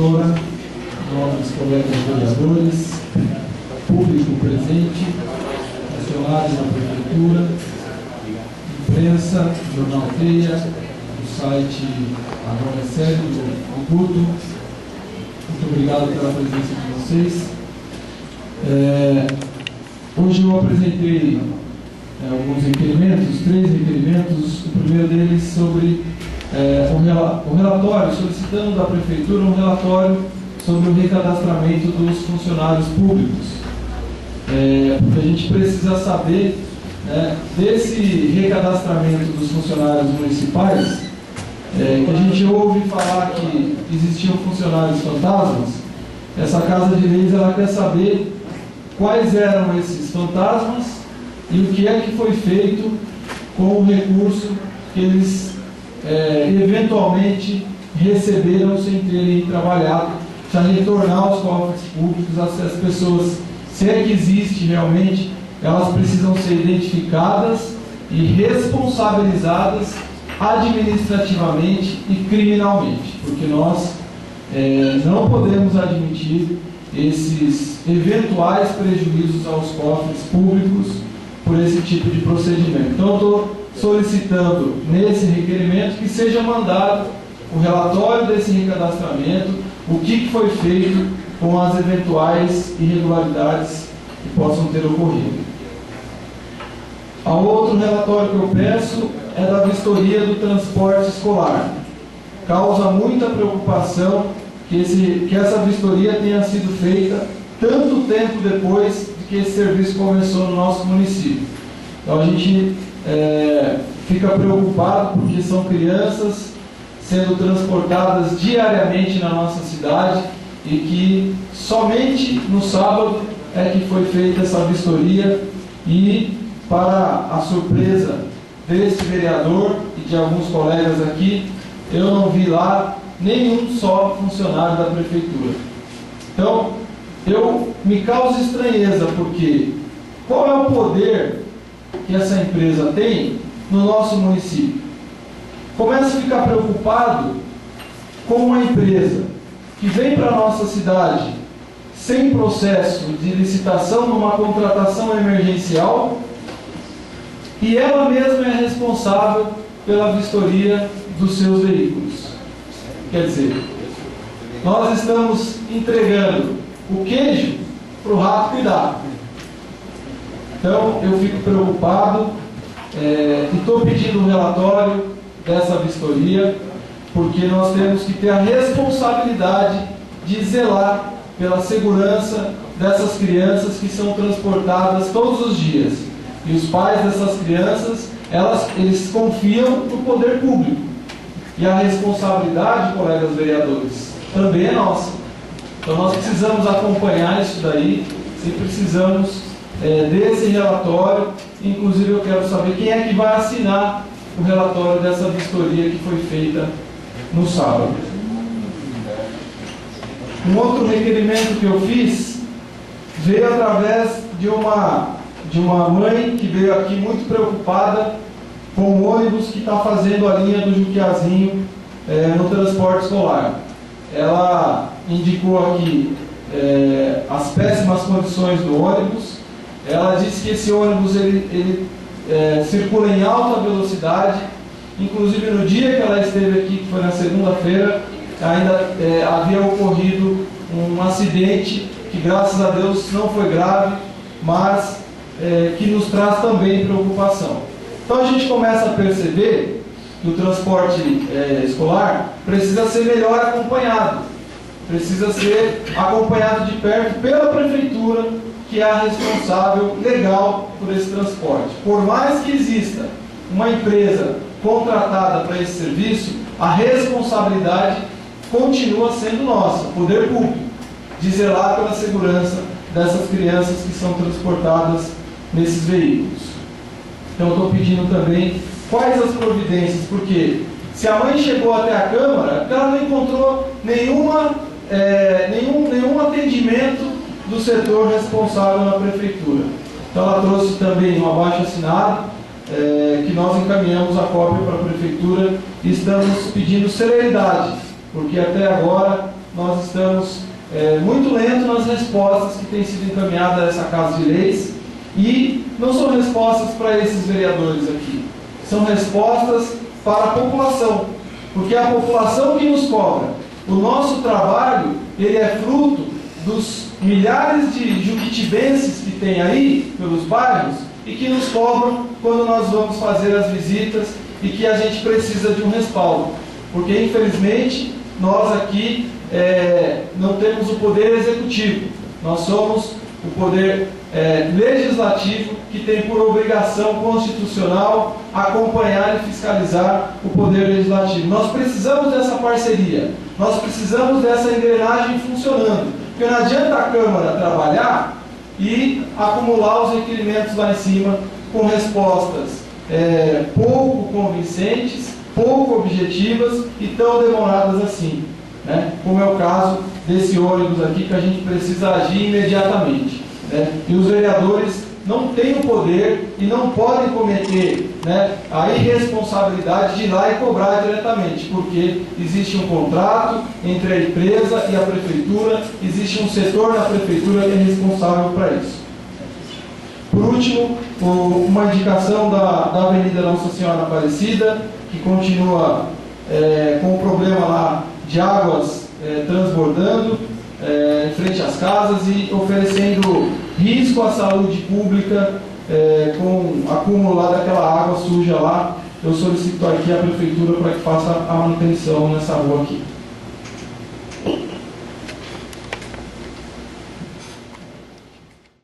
diretora, nobres colegas vereadores, público presente, funcionários da Prefeitura, imprensa, Jornal Teia, o site Agora é Sério, do Guto. Muito obrigado pela presença de vocês. Hoje eu apresentei alguns requerimentos, 3 requerimentos. O primeiro deles sobre um relatório, solicitando da Prefeitura um relatório sobre o recadastramento dos funcionários públicos. Porque a gente precisa saber desse recadastramento dos funcionários municipais, que a gente ouve falar que existiam funcionários fantasmas. Essa Casa de Leis ela quer saber quais eram esses fantasmas e o que é que foi feito com o recurso que eles eventualmente receberam sem terem trabalhado, para retornar aos cofres públicos. As pessoas, se é que existe realmente, elas precisam ser identificadas e responsabilizadas administrativamente e criminalmente, porque nós não podemos admitir esses eventuais prejuízos aos cofres públicos por esse tipo de procedimento. Então, eu estou solicitando nesse requerimento que seja mandado o relatório desse recadastramento, o que foi feito com as eventuais irregularidades que possam ter ocorrido. O outro relatório que eu peço é da vistoria do transporte escolar. Causa muita preocupação que essa vistoria tenha sido feita tanto tempo depois de que esse serviço começou no nosso município. Então a gente fica preocupado porque são crianças sendo transportadas diariamente na nossa cidade e que somente no sábado é que foi feita essa vistoria e, para a surpresa desse vereador e de alguns colegas aqui, eu não vi lá nenhum só funcionário da Prefeitura. Então, me causa estranheza, porque qual é o poder que essa empresa tem no nosso município? Começo a ficar preocupado com uma empresa que vem para a nossa cidade sem processo de licitação, numa contratação emergencial, e ela mesma é responsável pela vistoria dos seus veículos. Quer dizer, nós estamos entregando o queijo para o rato cuidar. Então, eu fico preocupado e estou pedindo um relatório dessa vistoria, porque nós temos que ter a responsabilidade de zelar pela segurança dessas crianças que são transportadas todos os dias. E os pais dessas crianças, eles confiam no poder público. E a responsabilidade, colegas vereadores, também é nossa. Então nós precisamos acompanhar isso daí e precisamos desse relatório. Inclusive eu quero saber quem é que vai assinar o relatório dessa vistoria que foi feita no sábado. Um outro requerimento que eu fiz veio através de uma mãe que veio aqui muito preocupada com o ônibus que está fazendo a linha do Juquiazinho no transporte escolar. Ela indicou aqui as péssimas condições do ônibus. Ela disse que esse ônibus ele circula em alta velocidade. Inclusive no dia que ela esteve aqui, que foi na segunda-feira, ainda havia ocorrido um acidente que, graças a Deus, não foi grave, mas que nos traz também preocupação. Então a gente começa a perceber que o transporte escolar precisa ser melhor acompanhado, precisa ser acompanhado de perto pela Prefeitura, que é a responsável legal por esse transporte. Por mais que exista uma empresa contratada para esse serviço, a responsabilidade continua sendo nossa, poder público, de zelar pela segurança dessas crianças que são transportadas nesses veículos. Então eu estou pedindo também quais as providências, porque se a mãe chegou até a Câmara, ela não encontrou nenhum atendimento do setor responsável na Prefeitura. Então ela trouxe também um abaixo-assinado, que nós encaminhamos a cópia para a Prefeitura e estamos pedindo celeridade, porque até agora nós estamos muito lentos nas respostas que têm sido encaminhadas a essa Casa de Leis, e não são respostas para esses vereadores aqui, são respostas para a população, porque é a população que nos cobra. O nosso trabalho, ele é fruto dos milhares de juquitibenses que tem aí pelos bairros e que nos cobram quando nós vamos fazer as visitas e que a gente precisa de um respaldo, porque infelizmente nós aqui não temos o poder executivo, nós somos o poder legislativo, que tem por obrigação constitucional acompanhar e fiscalizar o poder legislativo. Nós precisamos dessa parceria, nós precisamos dessa engrenagem funcionando, porque não adianta a Câmara trabalhar e acumular os requerimentos lá em cima com respostas pouco convincentes, pouco objetivas e tão demoradas assim, né? Como é o caso desse ônibus aqui, que a gente precisa agir imediatamente, né? E os vereadores não têm o poder e não podem cometer, né, a irresponsabilidade de ir lá e cobrar diretamente, porque existe um contrato entre a empresa e a prefeitura, existe um setor na prefeitura que é responsável para isso. Por último, uma indicação da Avenida Nossa Senhora Aparecida, que continua com o problema lá de águas transbordando em frente às casas e oferecendo risco à saúde pública com acúmulo lá daquela água suja lá. Eu solicito aqui a prefeitura para que faça a manutenção nessa rua aqui.